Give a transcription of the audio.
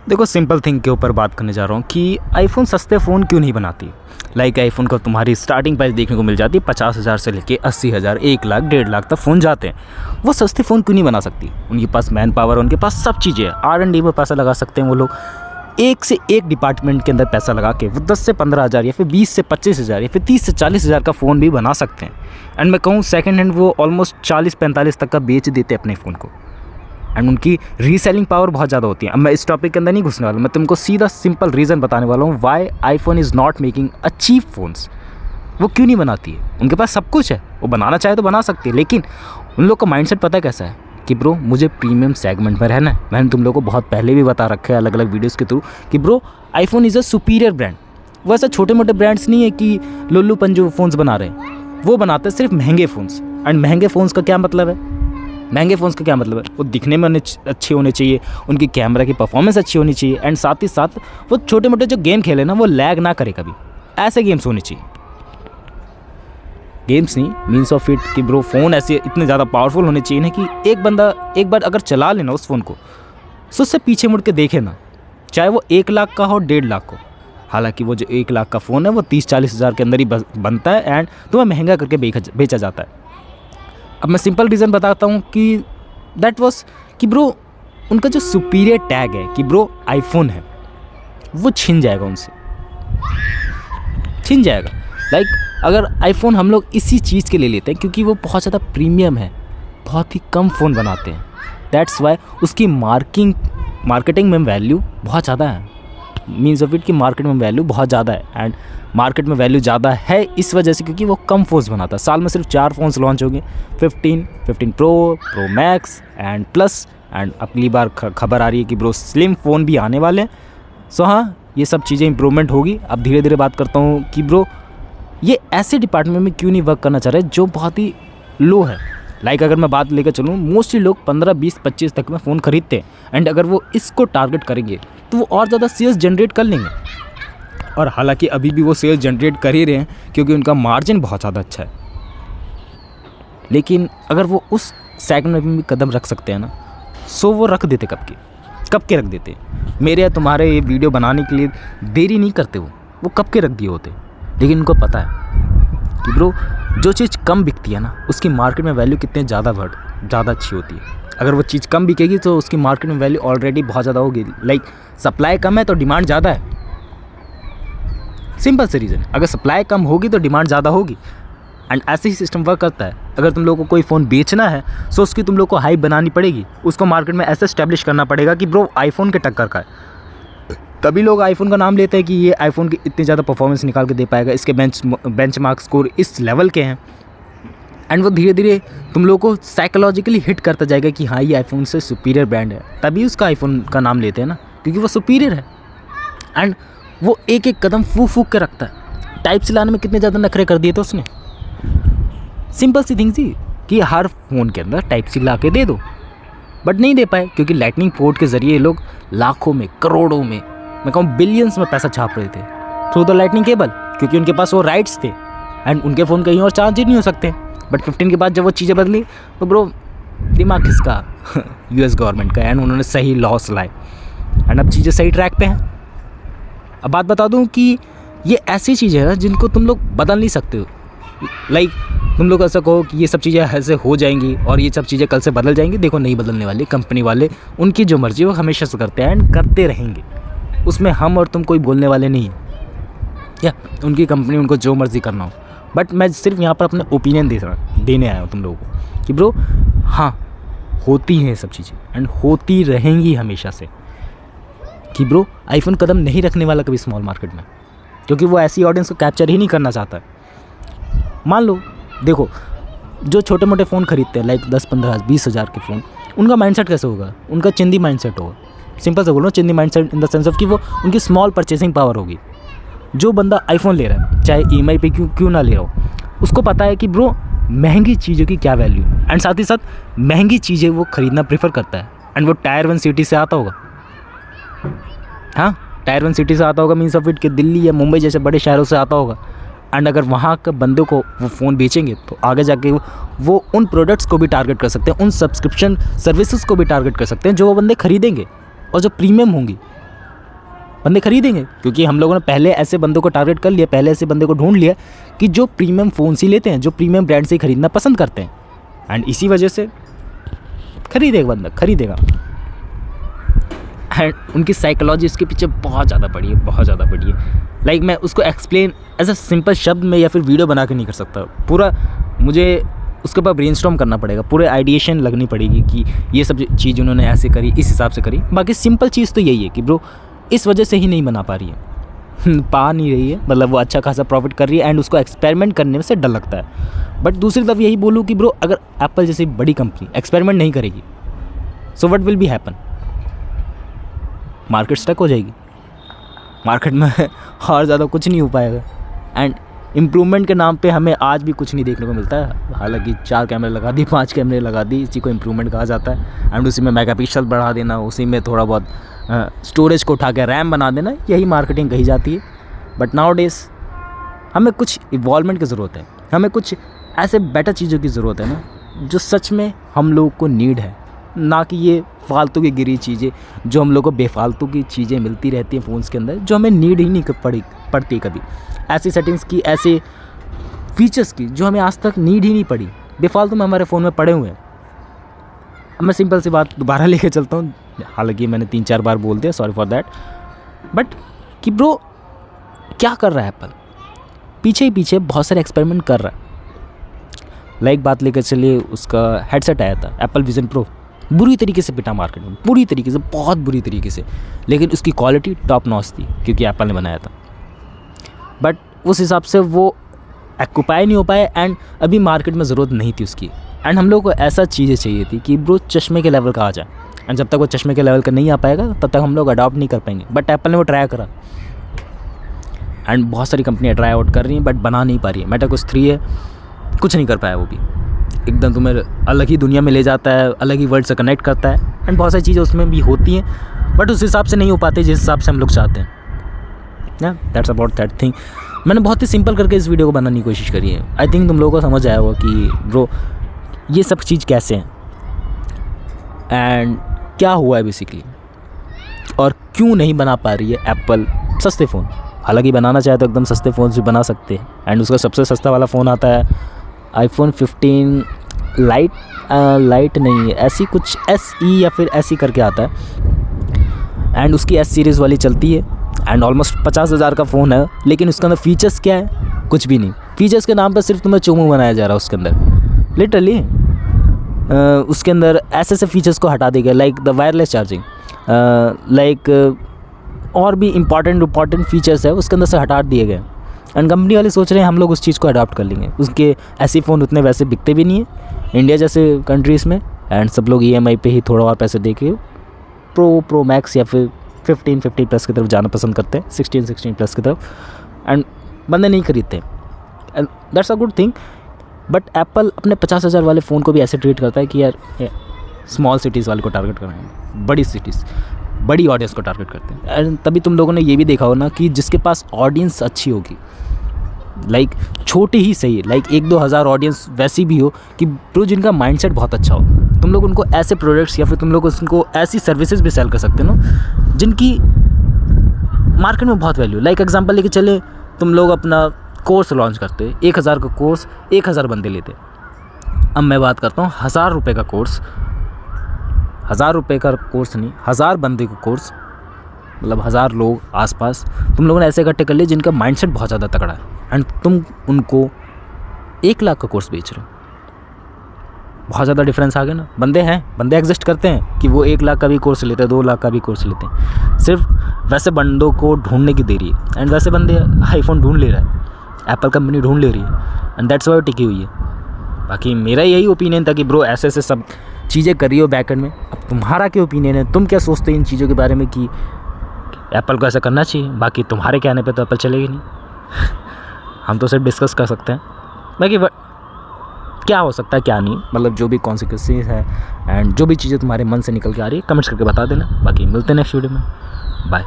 देखो simple thing के ऊपर बात करने जा रहा हूँ कि आईफोन सस्ते फ़ोन क्यों नहीं बनाती। लाइक आईफोन का तुम्हारी स्टार्टिंग प्राइस देखने को मिल जाती है 50,000 से लेके 80,000, 1 लाख, 1.5 लाख तक फ़ोन जाते हैं। वो सस्ते फ़ोन क्यों नहीं बना सकती? उनके पास मैन पावर, उनके पास सब चीज़ें हैं। R&D में पैसा लगा सकते हैं वो लोग। एक से एक डिपार्टमेंट के अंदर पैसा लगा के वो 10 से 15,000 या फिर 20 से 25,000 या फिर 30 से 40,000 का फ़ोन भी बना सकते हैं। एंड मैं कहूँ सेकेंड हैंड वो ऑलमोस्ट 40-45 तक का बेच देते हैं अपने फ़ोन को। एंड उनकी रीसेलिंग पावर बहुत ज़्यादा होती है। अब मैं इस टॉपिक के अंदर नहीं घुसने वाला, मैं तुमको सीधा सिंपल रीज़न बताने वाला हूँ why iPhone is not making a cheap phones. वो क्यों नहीं बनाती है? उनके पास सब कुछ है, वो बनाना चाहे तो बना सकती है, लेकिन उन लोग का माइंडसेट पता है कैसा है कि ब्रो मुझे प्रीमियम सेगमेंट में रहना है। मैंने तुम लोगों को बहुत पहले भी बता रखा है अलग अलग वीडियोज़ के थ्रू कि bro iPhone is a superior brand. वो ऐसा छोटे मोटे ब्रांड्स नहीं है कि लुल्लू पंजू फ़ोन्स बना रहे हैं, वो बनाते हैं सिर्फ महंगे फ़ोन्स। एंड महंगे फ़ोन्स का क्या मतलब है? महंगे फ़ोन्स का क्या मतलब है? वो दिखने में अच्छे होने चाहिए, उनकी कैमरा की परफॉर्मेंस अच्छी होनी चाहिए, एंड साथ ही साथ वो छोटे मोटे जो गेम खेले ना वो लैग ना करे कभी, ऐसे गेम्स होने चाहिए। गेम्स नहीं, मीन्स ऑफ इट कि ब्रो फ़ोन ऐसे इतने ज़्यादा पावरफुल होने चाहिए ना कि एक बंदा एक बार अगर चला लेना उस फ़ोन को तो उससे पीछे मुड़ के देखे ना, चाहे वो 1 लाख का हो, 1.5 लाख को। हालांकि वो जो 1 लाख का फ़ोन है वो 30-40 हज़ार के अंदर ही बनता है एंड तुम्हें महंगा करके बेचा जाता है। अब मैं सिंपल रीज़न बताता हूँ कि दैट वाज कि ब्रो उनका जो सुपीरियर टैग है कि ब्रो आईफोन है, वो छिन जाएगा उनसे, छिन जाएगा। लाइक अगर आईफोन हम लोग इसी चीज़ के लिए लेते हैं क्योंकि वो बहुत ज़्यादा प्रीमियम है, बहुत ही कम फ़ोन बनाते हैं, दैट्स वाई उसकी मार्केटिंग में वैल्यू बहुत ज़्यादा है। मीन्स ऑफ इट कि मार्केट में वैल्यू बहुत ज़्यादा है। एंड मार्केट में वैल्यू ज़्यादा है इस वजह से क्योंकि वो कम फ़ोन्स बनाता है। साल में सिर्फ 4 फ़ोन्स लॉन्च होंगे, 15 pro, pro max and plus. And अगली बार खबर आ रही है कि ब्रो स्लिम फ़ोन भी आने वाले हैं। सो हाँ, ये सब चीज़ें इंप्रूवमेंट होगी। अब धीरे धीरे बात करता हूँ कि ब्रो ये ऐसे डिपार्टमेंट में क्यों नहीं वर्क करना चाह रहे जो बहुत ही लो है। लाइक अगर मैं बात लेकर चलूँ, मोस्टली लोग 15, 20, 25 तक में फ़ोन खरीदते हैं। एंड अगर वो इसको टारगेट करेंगे तो वो और ज़्यादा सेल्स जनरेट कर लेंगे। और हालांकि अभी भी वो सेल्स जनरेट कर ही रहे हैं क्योंकि उनका मार्जिन बहुत ज़्यादा अच्छा है। लेकिन अगर वो उस सेगमेंट में भी कदम रख सकते हैं ना, सो वो रख देते कब के रख देते। मेरे या तुम्हारे ये वीडियो बनाने के लिए देरी नहीं करते, वो कब के रख दिए होते। लेकिन उनको पता है कि ब्रो जो चीज़ कम बिकती है ना उसकी मार्केट में वैल्यू कितने ज़्यादा अच्छी होती है। अगर वो चीज़ कम बिकेगी तो उसकी मार्केट में वैल्यू ऑलरेडी बहुत ज़्यादा होगी। लाइक सप्लाई कम है तो डिमांड ज़्यादा है, सिंपल से रीज़न। अगर सप्लाई कम होगी तो डिमांड ज़्यादा होगी। एंड ऐसे ही सिस्टम वर्क करता है। अगर तुम लोग को कोई फ़ोन बेचना है तो उसकी तुम लोग को हाइप बनानी पड़ेगी, उसको मार्केट में ऐसे एस्टेब्लिश करना पड़ेगा कि ब्रो आईफोन के टक्कर का है। तभी लोग आईफोन का नाम लेते हैं कि ये आईफोन की इतनी ज़्यादा परफॉर्मेंस निकाल के दे पाएगा, इसके बेंचमार्क स्कोर इस लेवल के हैं। एंड वो धीरे धीरे तुम लोग को साइकोलॉजिकली हिट करता जाएगा कि हाँ ये आईफोन से सुपीरियर ब्रांड है, तभी उसका आईफोन का नाम लेते हैं ना, क्योंकि वो सुपीरियर है। एंड वो एक एक कदम फूक के रखता है। टाइप सी लाने में कितने ज़्यादा नखरे कर दिए तो उसने। सिंपल सी थिंग थी कि हर फ़ोन के अंदर टाइप सी ला के दे दो, बट नहीं दे पाए क्योंकि लाइटनिंग पोर्ट के ज़रिए लोग लाखों में, करोड़ों में, मैं कहूँ बिलियंस में पैसा छाप रहे थे थ्रू द लाइटनिंग केबल, क्योंकि उनके पास वो राइट्स थे। एंड उनके फ़ोन कहीं और चार्ज ही नहीं हो सकते। बट 15 के बाद जब वो चीज़ें बदली तो ब्रो दिमाग किसका US गवर्नमेंट का। एंड उन्होंने सही लॉस लाए एंड अब चीज़ें सही ट्रैक पे हैं। अब बात बता दूं कि ये ऐसी चीज़ें हैं जिनको तुम लोग बदल नहीं सकते हो। लाइक तुम लोग ऐसा कहो कि ये सब चीज़ें ऐसे हो जाएंगी और ये सब चीज़ें कल से बदल जाएंगी, देखो नहीं बदलने वाली। कंपनी वाले उनकी जो मर्जी वो हमेशा से करते हैं एंड करते रहेंगे, उसमें हम और तुम कोई बोलने वाले नहीं हैं। या उनकी कंपनी, उनको जो मर्ज़ी करना हो। बट मैं सिर्फ यहाँ पर अपने ओपिनियन देने आया हूँ तुम लोगों को कि ब्रो हाँ होती हैं सब चीज़ें एंड होती रहेंगी हमेशा से। कि ब्रो आईफोन कदम नहीं रखने वाला कभी स्मॉल मार्केट में, क्योंकि वो ऐसी ऑडियंस को कैप्चर ही नहीं करना चाहता है। मान लो देखो जो छोटे मोटे फ़ोन खरीदते हैं लाइक 10, 15, 20 हज़ार के फ़ोन, उनका माइंडसेट कैसे होगा? उनका चिंदी माइंडसेट होगा। सिंपल से बोल रहा हूँ, चिंदी mindset in the sense of कि वो उनकी स्मॉल परचेसिंग पावर होगी। जो बंदा आईफोन ले रहा है चाहे EMI पे क्यों ना ले रहा हो, उसको पता है कि ब्रो महंगी चीज़ों की क्या वैल्यू, एंड साथ ही साथ महंगी चीज़ें वो ख़रीदना प्रेफर करता है। एंड वो टायर 1 सिटी से आता होगा। हाँ, टायर 1 सिटी से आता होगा, मीन्स ऑफ इट कि दिल्ली या मुंबई जैसे बड़े शहरों से आता होगा। एंड अगर वहाँ के बंदों को वो फ़ोन बेचेंगे तो आगे जाके वो उन प्रोडक्ट्स को भी टारगेट कर सकते हैं, उन सब्सक्रिप्शन सर्विसेज को भी टारगेट कर सकते हैं जो वो बंदे खरीदेंगे और जो प्रीमियम होंगी। बंदे खरीदेंगे, क्योंकि हम लोगों ने पहले ऐसे बंदों को टारगेट कर लिया, पहले ऐसे बंदे को ढूंढ लिया कि जो प्रीमियम फ़ोन ही लेते हैं, जो प्रीमियम ब्रांड से खरीदना पसंद करते हैं, एंड इसी वजह से खरीदेगा बंदा, खरीदेगा। एंड उनकी साइकोलॉजी इसके पीछे बहुत ज़्यादा बड़ी है, बहुत ज़्यादा बड़ी है। लाइक मैं उसको एक्सप्लेन एज अ सिंपल शब्द में या फिर वीडियो बना के नहीं कर सकता, पूरा मुझे उसके ऊपर ब्रेनस्टॉर्म करना पड़ेगा, पूरे आइडिएशन लगनी पड़ेगी कि ये सब चीज़ उन्होंने ऐसे करी, इस हिसाब से करी। बाकी सिंपल चीज़ तो यही है कि ब्रो इस वजह से ही नहीं बना पा रही है, पा नहीं रही है, मतलब वो अच्छा खासा प्रॉफिट कर रही है एंड उसको एक्सपेरिमेंट करने में से डर लगता है। बट दूसरी तरफ यही बोलूँ कि ब्रो अगर एप्पल जैसी बड़ी कंपनी एक्सपेरिमेंट नहीं करेगी, so what will be happen, market stuck हो जाएगी, मार्केट में और ज़्यादा कुछ नहीं हो पाएगा। एंड इम्प्रूवमेंट के नाम पे हमें आज भी कुछ नहीं देखने को मिलता है। हालांकि 4 कैमरे लगा दी, 5 कैमरे लगा दी, इसी को इम्प्रूवमेंट कहा जाता है। एंड उसी में मेगापिक्सल बढ़ा देना, उसी में थोड़ा बहुत स्टोरेज को उठा के रैम बना देना, यही मार्केटिंग कही जाती है। बट नाउ डेज़ हमें कुछ इवॉल्वमेंट की ज़रूरत है, हमें कुछ ऐसे बेटर चीज़ों की ज़रूरत है ना जो सच में हम लोगों को नीड है, ना कि ये फालतू की गिरी चीज़ें जो हम लोग को बेफालतू की चीज़ें मिलती रहती हैं फ़ोन्स के अंदर, जो हमें नीड ही नहीं पड़ती कभी। ऐसी सेटिंग्स की, ऐसे फीचर्स की जो हमें आज तक नीड ही नहीं पड़ी, बेफालतू में हमारे फ़ोन में पड़े हुए हैं। अब मैं सिंपल सी बात दोबारा लेके चलता हूँ, हालांकि मैंने 3-4 बार बोल दिया, सॉरी फॉर दैट। बट कि ब्रो क्या कर रहा है एप्पल, पीछे ही पीछे बहुत सारे एक्सपेरिमेंट कर रहा है। लाइक बात लेकर चलिए, उसका हेडसेट आया था एप्पल विजन प्रो, बुरी तरीके से पिटा मार्केट में, बुरी तरीके से, बहुत बुरी तरीके से, लेकिन उसकी क्वालिटी टॉप नॉच थी क्योंकि एप्पल ने बनाया था। बट उस हिसाब से वो एक्यूपाई नहीं हो पाए एंड अभी मार्केट में ज़रूरत नहीं थी उसकी। एंड हम लोग को ऐसा चीज़ें चाहिए थी कि ब्रो चश्मे के लेवल का आ जाए, एंड जब तक वो चश्मे के लेवल का नहीं आ पाएगा तब तक हम लोग अडॉप्ट नहीं कर पाएंगे। बट एप्पल ने वो ट्राई करा एंड बहुत सारी कंपनियाँ ट्राई आउट कर रही हैं बट बना नहीं पा रही है। मेटा कुछ 3 है, कुछ नहीं कर पाया वो भी, एकदम तुम्हें अलग ही दुनिया में ले जाता है, अलग ही वर्ल्ड से कनेक्ट करता है। एंड बहुत सारी चीज़ें उसमें भी होती हैं बट उस हिसाब से नहीं हो पाते जिस हिसाब से हम लोग चाहते हैं। That's about that thing. मैंने बहुत ही सिंपल करके इस वीडियो को बनाने की कोशिश करी है। आई थिंक तुम लोगों को समझ आया होगा कि ब्रो ये सब चीज़ कैसे हैं एंड क्या हुआ है बेसिकली, और क्यों नहीं बना पा रही है एप्पल सस्ते फ़ोन। हालांकि बनाना चाहे तो एकदम सस्ते फ़ोन भी बना सकते हैं। एंड उसका सबसे सस्ता वाला फ़ोन आता है iPhone 15 लाइट नहीं है, ऐसी कुछ SE या फिर ऐसी करके आता है। एंड उसकी S सीरीज़ वाली चलती है एंड ऑलमोस्ट 50,000 का फ़ोन है, लेकिन उसके अंदर फ़ीचर्स क्या है, कुछ भी नहीं। फ़ीचर्स के नाम पर सिर्फ तुम्हें चोमू बनाया जा रहा है उसके अंदर, लिटरली। उसके अंदर ऐसे फ़ीचर्स को हटा देगा, like the wireless charging, like और भी इंपॉर्टेंट फ़ीचर्स है उसके अंदर से हटा दिए गए। एंड कंपनी वाले सोच रहे हैं हम लोग उस चीज़ को अडॉप्ट कर लेंगे। उसके ऐसे फ़ोन उतने वैसे बिकते भी नहीं है इंडिया जैसे कंट्रीज़ में, एंड सब लोग EMI पे ही थोड़ा और पैसे दे के प्रो मैक्स या फिर 15 प्लस की तरफ जाना पसंद करते हैं, 16 प्लस की तरफ, एंड बंदे नहीं खरीदते। And that's a good thing. But Apple अपने 50,000 वाले फ़ोन को भी ऐसे ट्रीट करता है कि यार स्मॉल सिटीज़ वाले को टारगेट करना है, बड़ी सिटीज़, बड़ी ऑडियंस को टारगेट करते हैं। एंड तभी तुम लोगों ने ये भी देखा हो ना कि जिसके पास ऑडियंस अच्छी होगी, लाइक छोटी ही सही, लाइक 1-2 हज़ार ऑडियंस वैसी भी हो कि ब्रो जिनका माइंडसेट बहुत अच्छा हो, तुम लोग उनको ऐसे प्रोडक्ट्स या फिर तुम लोग उनको ऐसी सर्विसेज भी सेल कर सकते हो ना जिनकी मार्केट में बहुत वैल्यू। लाइक एग्जांपल लेके चले, तुम लोग अपना कोर्स लॉन्च करते, 1000 का कोर्स 1000 बंदे लेते। अब मैं बात करता हूँ 1000 रुपये का कोर्स, 1000 रुपये का कोर्स नहीं, 1000 बंदे का कोर्स, मतलब 1000 लोग आसपास तुम लोगों ने ऐसे इकट्ठे कर लिए जिनका माइंडसेट बहुत ज़्यादा तगड़ा है, एंड तुम उनको 1 लाख का कोर्स बेच रहे हो। बहुत ज़्यादा डिफरेंस आ गया ना। बंदे एग्जिस्ट करते हैं कि वो 1 लाख का भी कोर्स लेते हैं, 2 लाख का भी कोर्स लेते हैं। सिर्फ वैसे बंदों को ढूंढने की देरी है, एंड वैसे बंदे आईफोन ढूंढ ले रहा है, एप्पल कंपनी ढूंढ ले रही है, एंड दैट्स वाई टिकी हुई है। बाकी मेरा यही ओपिनियन था कि ब्रो ऐसे सब चीज़ें कर रही हो बैकएंड में। अब तुम्हारा क्या ओपिनियन है, तुम क्या सोचते हो इन चीज़ों के बारे में कि एप्पल को ऐसा करना चाहिए? बाकी तुम्हारे कहने पे तो एप्पल चलेगी नहीं हम तो सिर्फ डिस्कस कर सकते हैं। बाकी क्या हो सकता है क्या नहीं, मतलब जो भी कॉन्सिक्वेंसेस है एंड जो भी चीज़ें तुम्हारे मन से निकल के आ रही है कमेंट्स करके बता देना। बाकी मिलते हैं नेक्स्ट वीडियो में, बाय।